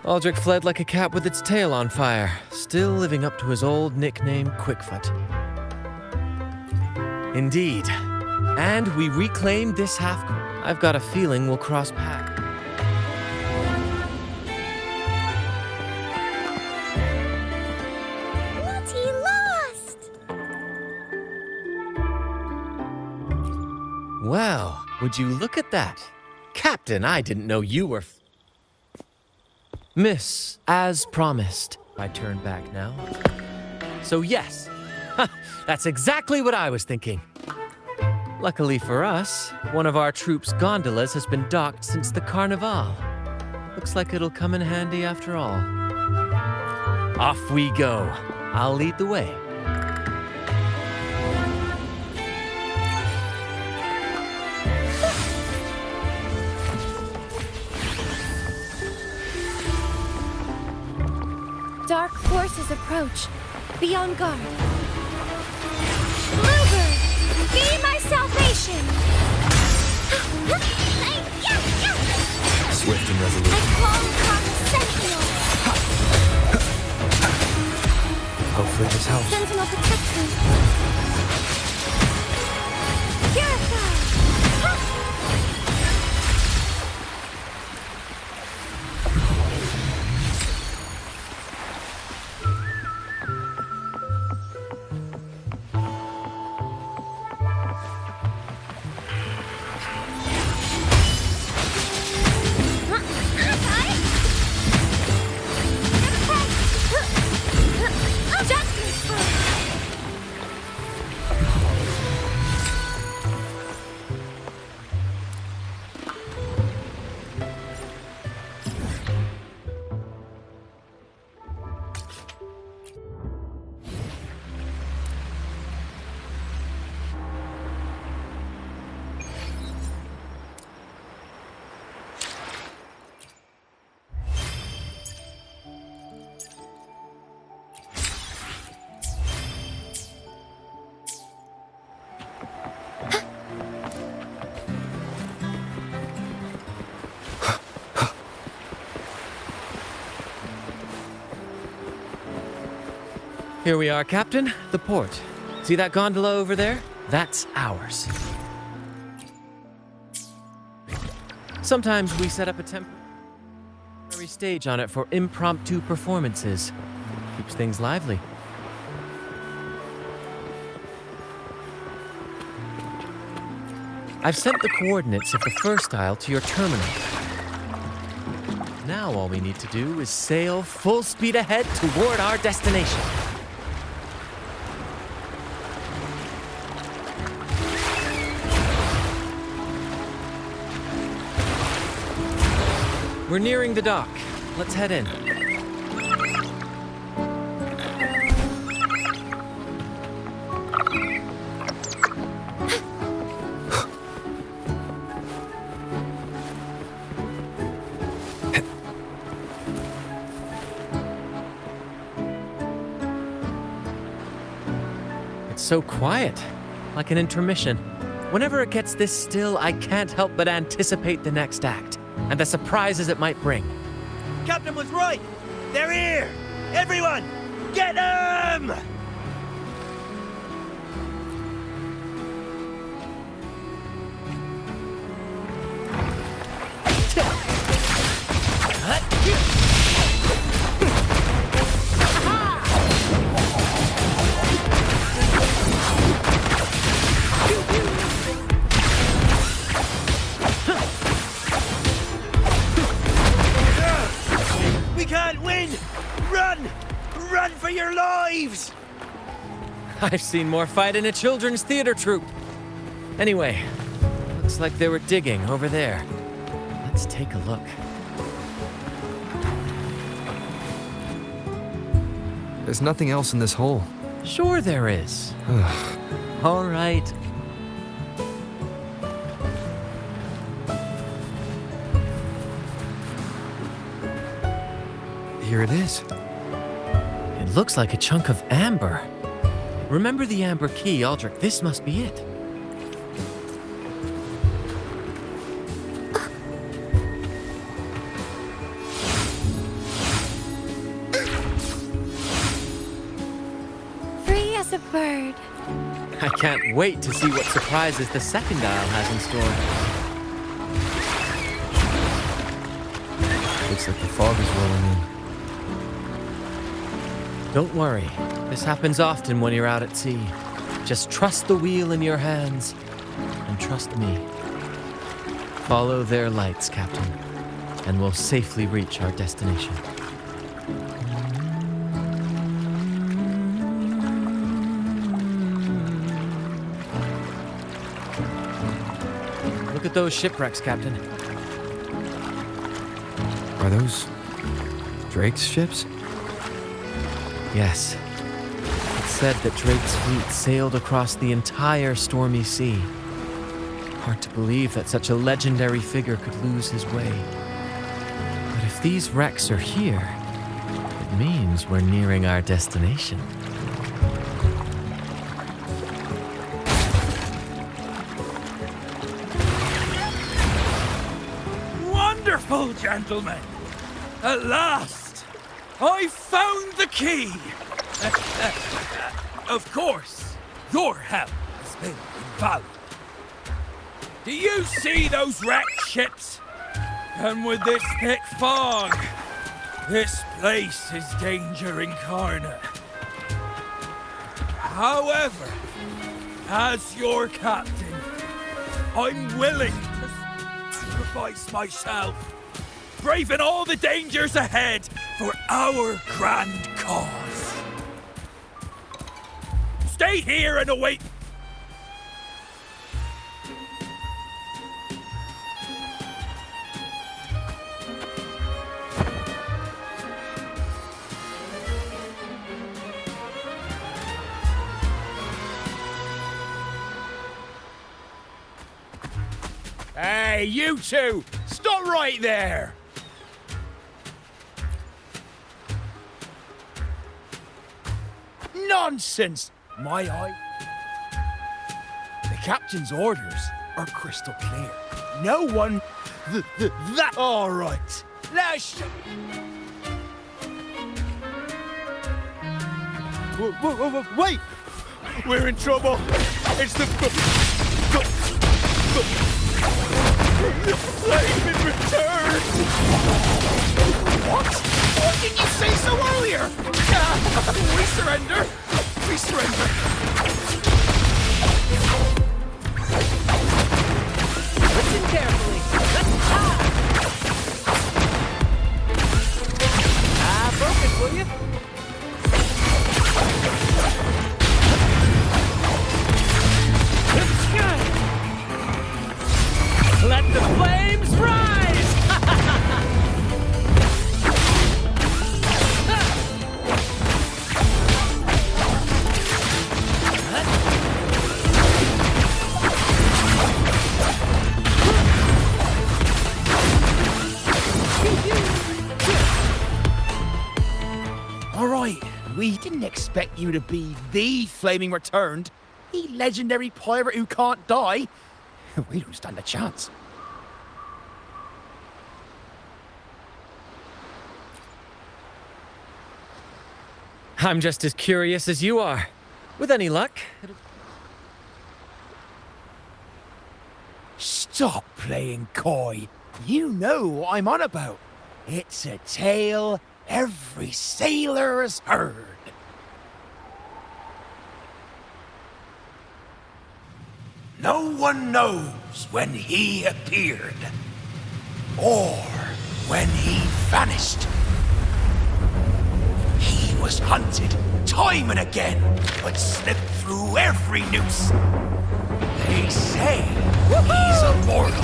D: Aldrich fled like a cat with its tail on fire, still living up to his old nickname, Quickfoot. Indeed. And we reclaimed this half. I've got a feeling we'll cross paths.
B: Lottie lost!
D: Well, would you look at that? Captain, I didn't know you were... Miss, as promised. I turn back now. So yes, that's exactly what I was thinking. Luckily for us, one of our troops' gondolas has been docked since the Carnival. Looks like it'll come in handy after all. Off we go. I'll lead the way.
B: Dark forces approach. Be on guard. Bluebird, be my salvation!
A: Swift and
B: I
A: resolute.
B: call upon the Sentinel.
A: Hopefully this helps.
B: Sentinel protect me. Purify!
D: Here we are, Captain. The port. See that gondola over there? That's ours. Sometimes we set up a temporary stage on it for impromptu performances. Keeps things lively. I've sent the coordinates of the first aisle to your terminal. Now all we need to do is sail full speed ahead toward our destination. We're nearing the dock. Let's head in. It's so quiet, like an intermission. Whenever it gets this still, I can't help but anticipate the next act and the surprises it might bring.
C: Captain was right! They're here! Everyone, get them! We can't win! Run! Run for your lives!
D: I've seen more fight in a children's theater troupe. Anyway, looks like they were digging over there. Let's take a look.
A: There's nothing else in this hole.
D: Sure there is. All right.
A: Here it is.
D: It looks like a chunk of amber. Remember the amber key, Aldrich. This must be it.
B: Free as a bird.
D: I can't wait to see what surprises the second aisle has in store.
A: Looks like the fog is rolling in.
D: Don't worry. This happens often when you're out at sea. Just trust the wheel in your hands and trust me. Follow their lights, Captain, and we'll safely reach our destination. Look at those shipwrecks, Captain.
A: Are those Drake's ships?
D: Yes. It's said that Drake's fleet sailed across the entire stormy sea. Hard to believe that such a legendary figure could lose his way. But if these wrecks are here, it means we're nearing our destination.
J: Wonderful, gentlemen! At last, I found the key! Of course, your help has been invaluable. Do you see those wrecked ships? And with this thick fog, this place is danger incarnate. However, as your captain, I'm willing to sacrifice myself, braving all the dangers ahead for our grand cause. Stay here and await.
G: Hey, you two! Stop right there! Nonsense! My eye. The captain's orders are crystal clear. No one... that... All right. Let us... Wait! We're in trouble. It's the flame in return! What? Why didn't you say so earlier? We surrender! We surrender!
E: Listen carefully. Focus, will you? Let the flames rise!
F: All right, we didn't expect you to be the Flaming Returned, the legendary pirate who can't die. We don't stand a chance.
D: I'm just as curious as you are. With any luck,
F: Stop playing coy. You know what I'm on about. It's a tale every sailor has heard.
J: No one knows when he appeared, or when he vanished. He was hunted time and again, but slipped through every noose. They say he's immortal,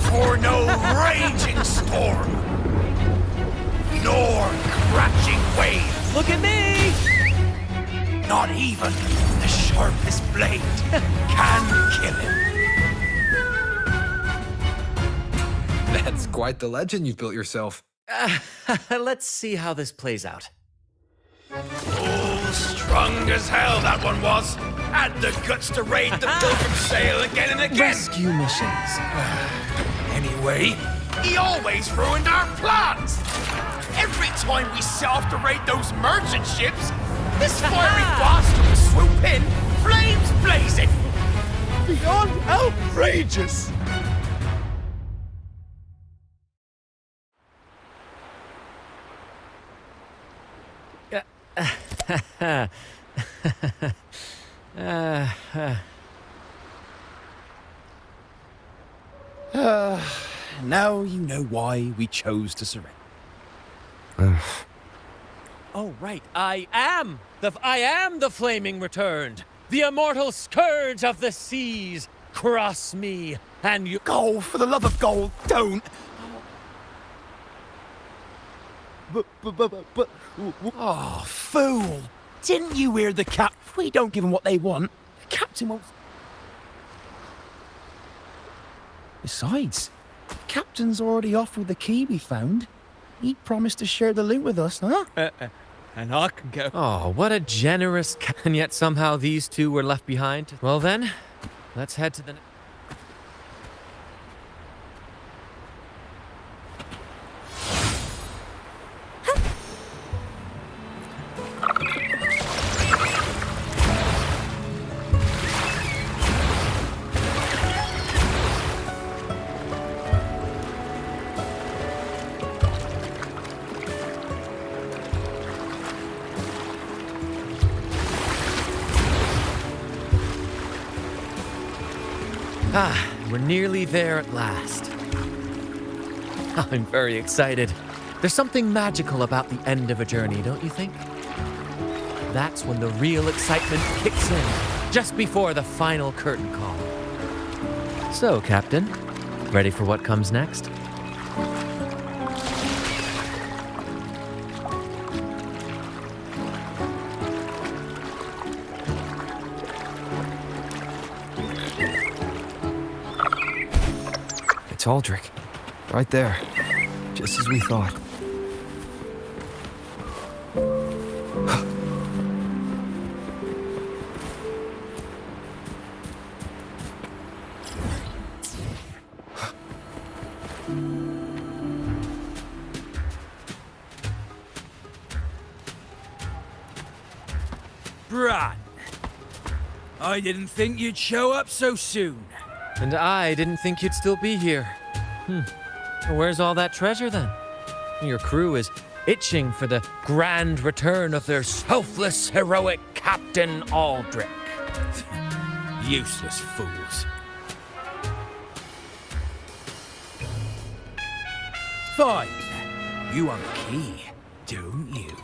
J: for no raging storm, nor crashing wave.
E: Look at me!
J: Not even the sharpest blade can kill him.
A: That's quite the legend you've built yourself.
D: let's see how this plays out.
J: Oh, strong as hell that one was. Had the guts to raid the Pilgrim Sail again and again.
D: Rescue missions.
J: Anyway, he always ruined our plans. Every time we set off to raid those merchant ships, this fiery bastard would swoop in, flames blazing. Beyond outrageous.
F: Now you know why we chose to surrender.
D: Oh, right. I am the Flaming Returned. The immortal scourge of the seas. Cross me, and you...
F: Oh, for the love of gold, don't! Oh, fool! Didn't you hear the cap? If we don't give them what they want, the captain won't. Besides, the captain's already offered the key we found. He promised to share the loot with us, huh?
J: And I can go.
D: Oh, what a generous and yet somehow these two were left behind. Well then, let's head to the... We're nearly there at last. I'm very excited. There's something magical about the end of a journey, don't you think? That's when the real excitement kicks in, just before the final curtain call. So, Captain, ready for what comes next?
A: It's Aldrich. Right there. Just as we thought.
J: Brant, I didn't think you'd show up so soon.
D: And I didn't think you'd still be here. Where's all that treasure then? Your crew is itching for the grand return of their selfless, heroic Captain Aldrich.
J: Useless fools. Fine. You want the key, don't you?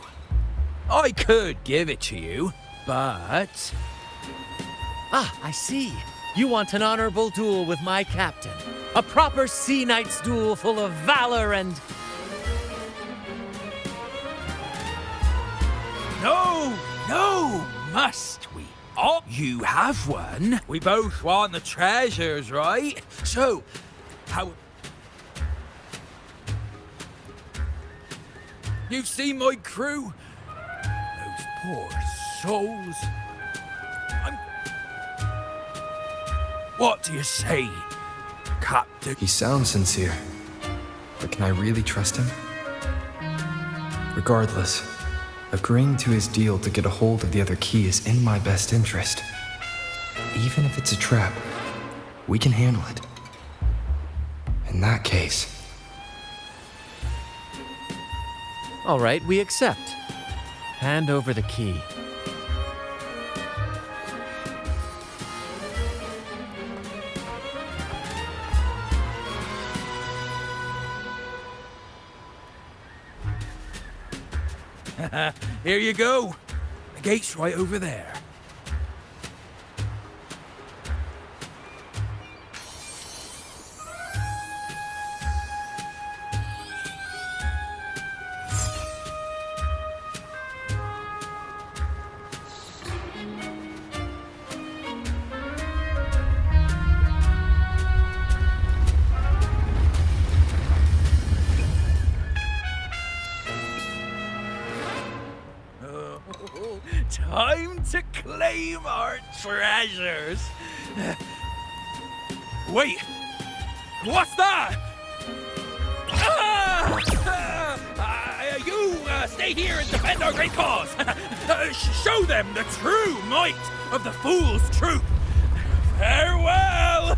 J: I could give it to you, but...
D: Ah, I see. You want an honorable duel with my captain. A proper sea knight's duel full of valor and...
J: No, must we? Oh, you have one. We both want the treasures, right? So, how... You've seen my crew? Those poor souls. What do you say, Captain?
A: He sounds sincere. But can I really trust him? Regardless, agreeing to his deal to get a hold of the other key is in my best interest. Even if it's a trap, we can handle it. In that case...
D: All right, we accept. Hand over the key.
J: Here you go. The gate's right over there. Time to claim our treasures. Wait, what's that? You stay here and defend our great cause. Show them the true might of the Fool's Troop. Farewell.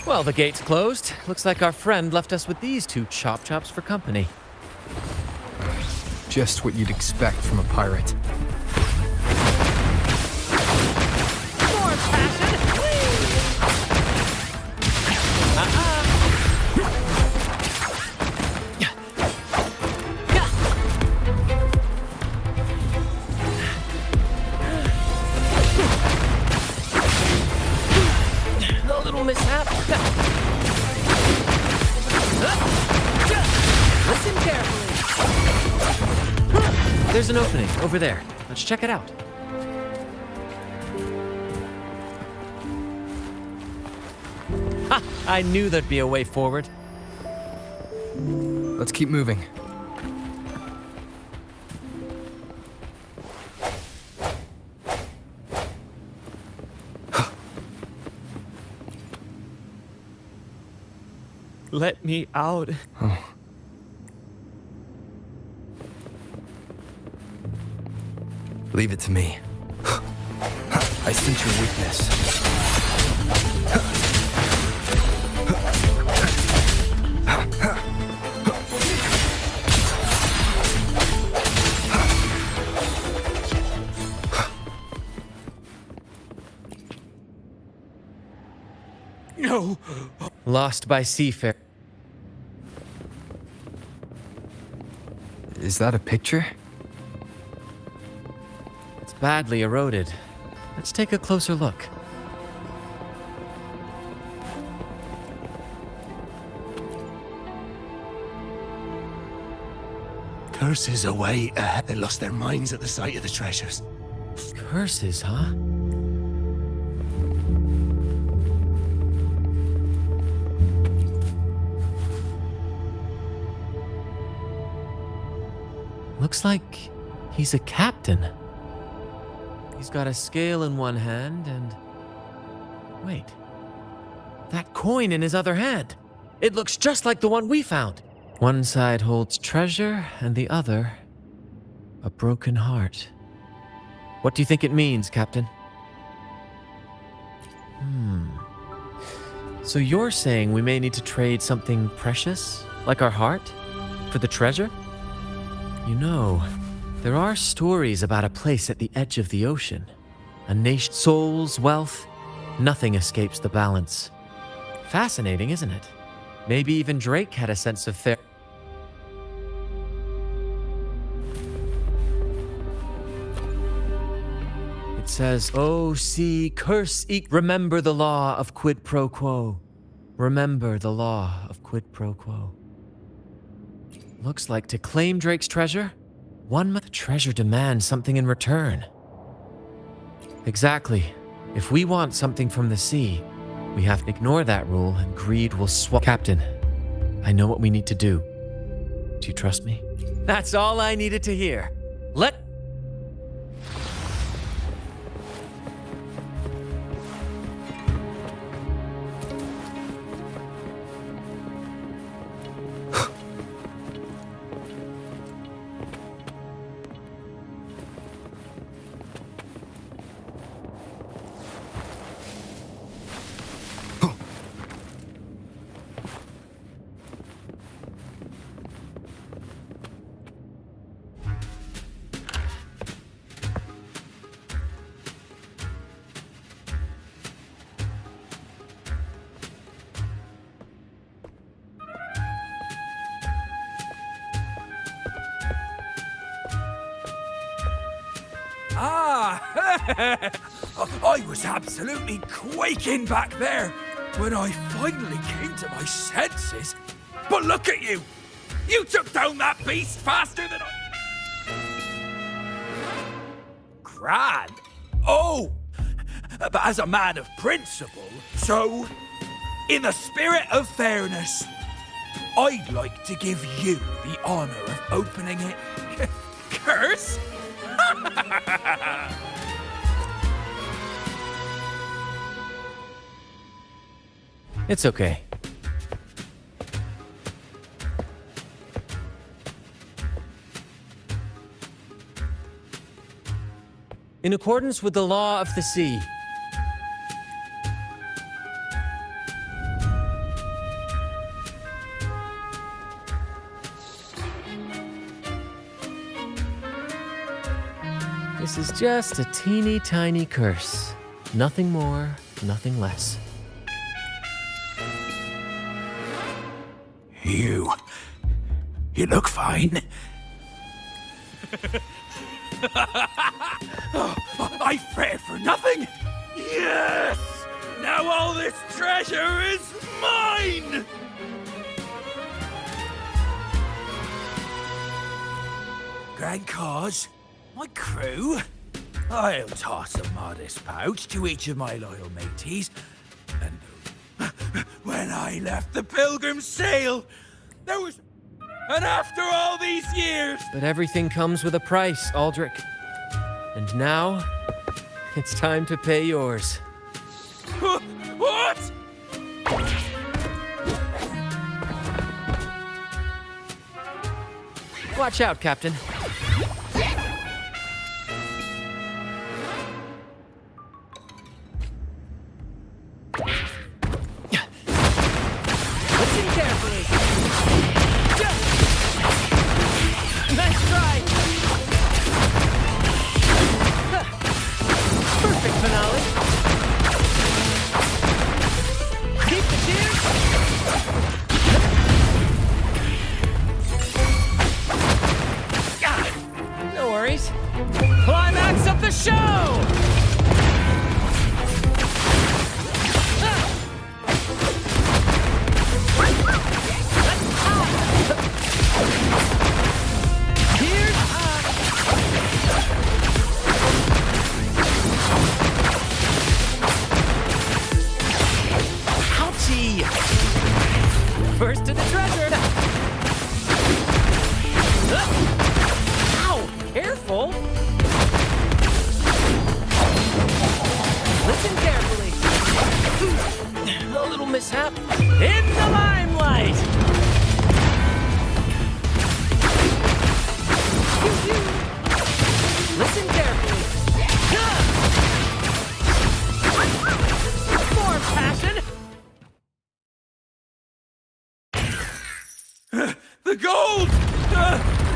D: Well, the gate's closed. Looks like our friend left us with these two chop-chops for company.
A: Just what you'd expect from a pirate.
D: More passion! an opening over there. Let's check it out. Ha! I knew there'd be a way forward.
A: Let's keep moving.
E: Let me out.
A: Leave it to me. I sense your weakness.
J: No!
D: Lost by seafarer.
A: Is that a picture?
D: It's badly eroded. Let's take a closer look.
H: Curses away. They lost their minds at the sight of the treasures.
D: Curses, huh? Looks like he's a captain. He's got a scale in one hand and... Wait. That coin in his other hand. It looks just like the one we found. One side holds treasure and the other... a broken heart. What do you think it means, Captain? So you're saying we may need to trade something precious, like our heart, for the treasure? You know, there are stories about a place at the edge of the ocean. A nation's souls, wealth, nothing escapes the balance. Fascinating, isn't it? Maybe even Drake had a sense of fair... It says, "Oh, see, curse, remember the law of quid pro quo. Remember the law of quid pro quo." Looks like to claim Drake's treasure, one must treasure demands something in return. Exactly. If we want something from the sea, we have to ignore that rule and greed will swallow. Captain, I know what we need to do. Do you trust me? That's all I needed to hear. Let...
J: I was absolutely quaking back there when I finally came to my senses. But look at you! You took down that beast faster than I... Gran? Oh! But as a man of principle, so, in the spirit of fairness, I'd like to give you the honor of opening it. Curse?
D: It's okay. In accordance with the law of the sea, this is just a teeny tiny curse. Nothing more, nothing less.
J: You look fine. I fret for nothing. Yes! Now all this treasure is mine! Grand cause, do, I'll toss a modest pouch to each of my loyal mateys. And when I left the Pilgrim's Sail, there was... And after all these years...
D: But everything comes with a price, Aldrich. And now, it's time to pay yours.
J: What?
D: Watch out, Captain.
E: Listen carefully. Nice try. Perfect finale. Keep the cheers. No worries. Climax of the show! Ouchie! First to the treasure! Ow! Careful! Listen carefully. A little mishap. In the limelight! Listen carefully. More passion!
J: The gold!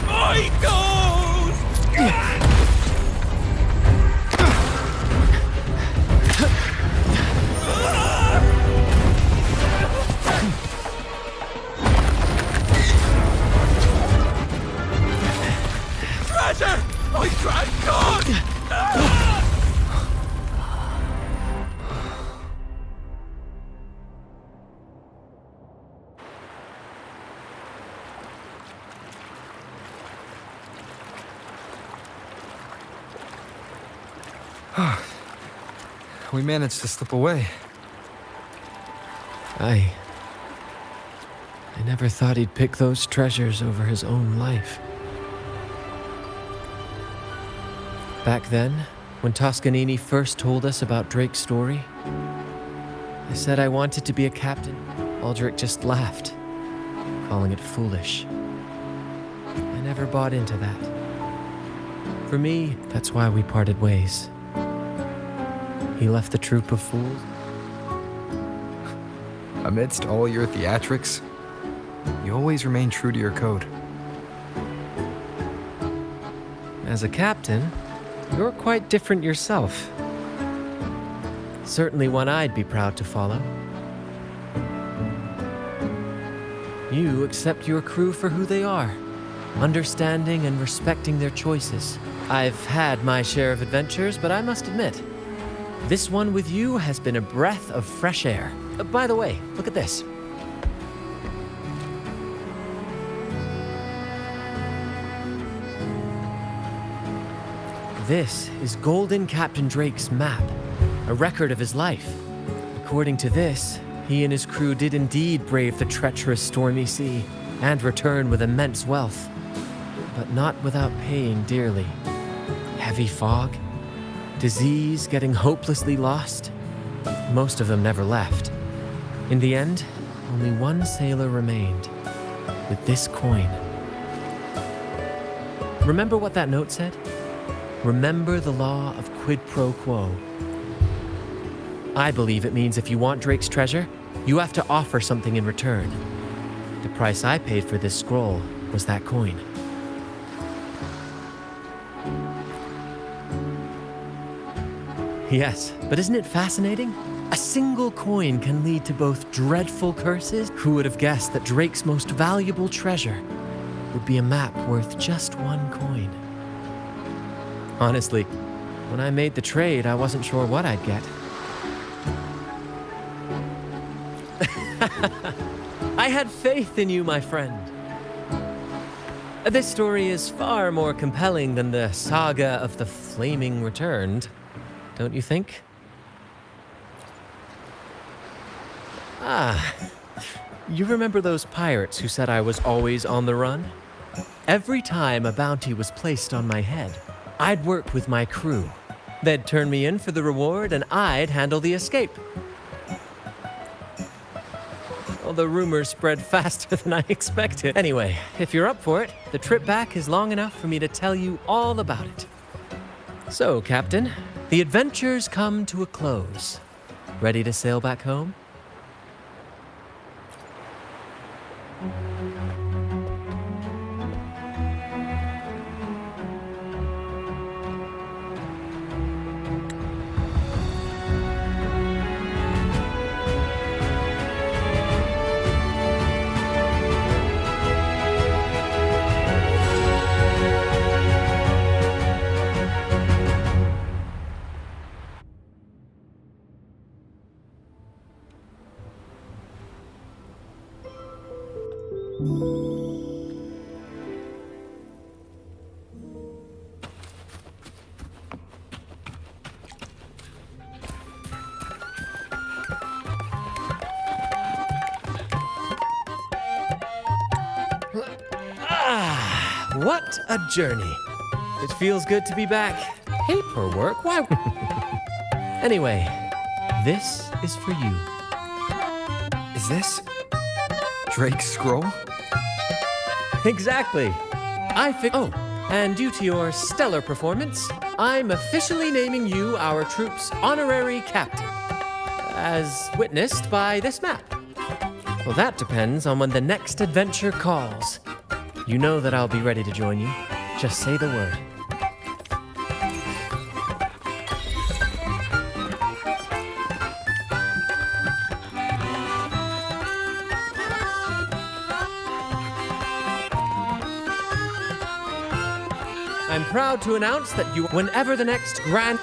J: My gold! Treasure! My grand god!
A: We managed to slip away.
D: I never thought he'd pick those treasures over his own life. Back then, when Toscanini first told us about Drake's story, I said I wanted to be a captain. Aldrich just laughed, calling it foolish. I never bought into that. For me, that's why we parted ways. He left the troop of fools.
A: Amidst all your theatrics, you always remain true to your code.
D: As a captain, you're quite different yourself. Certainly one I'd be proud to follow. You accept your crew for who they are, understanding and respecting their choices. I've had my share of adventures, but I must admit, this one with you has been a breath of fresh air. By the way, look at this. This is Golden Captain Drake's map, a record of his life. According to this, he and his crew did indeed brave the treacherous stormy sea and return with immense wealth, but not without paying dearly. Heavy fog, disease, getting hopelessly lost. Most of them never left. In the end, only one sailor remained, with this coin. Remember what that note said? Remember the law of quid pro quo. I believe it means if you want Drake's treasure, you have to offer something in return. The price I paid for this scroll was that coin. Yes, but isn't it fascinating? A single coin can lead to both dreadful curses. Who would have guessed that Drake's most valuable treasure would be a map worth just one coin? Honestly, when I made the trade, I wasn't sure what I'd get. I had faith in you, my friend. This story is far more compelling than the saga of the Flaming Returned, don't you think? Ah, you remember those pirates who said I was always on the run? Every time a bounty was placed on my head, I'd work with my crew. They'd turn me in for the reward and I'd handle the escape. Well, the rumors spread faster than I expected. Anyway, if you're up for it, the trip back is long enough for me to tell you all about it. So, Captain, the adventures come to a close. Ready to sail back home? What a journey. It feels good to be back. Paperwork? Why? Anyway, this is for you.
A: Is this Drake's scroll?
D: Exactly. Oh, and due to your stellar performance, I'm officially naming you our troop's honorary captain, as witnessed by this map. Well, that depends on when the next adventure calls. You know that I'll be ready to join you. Just say the word. I'm proud to announce that whenever the next grand...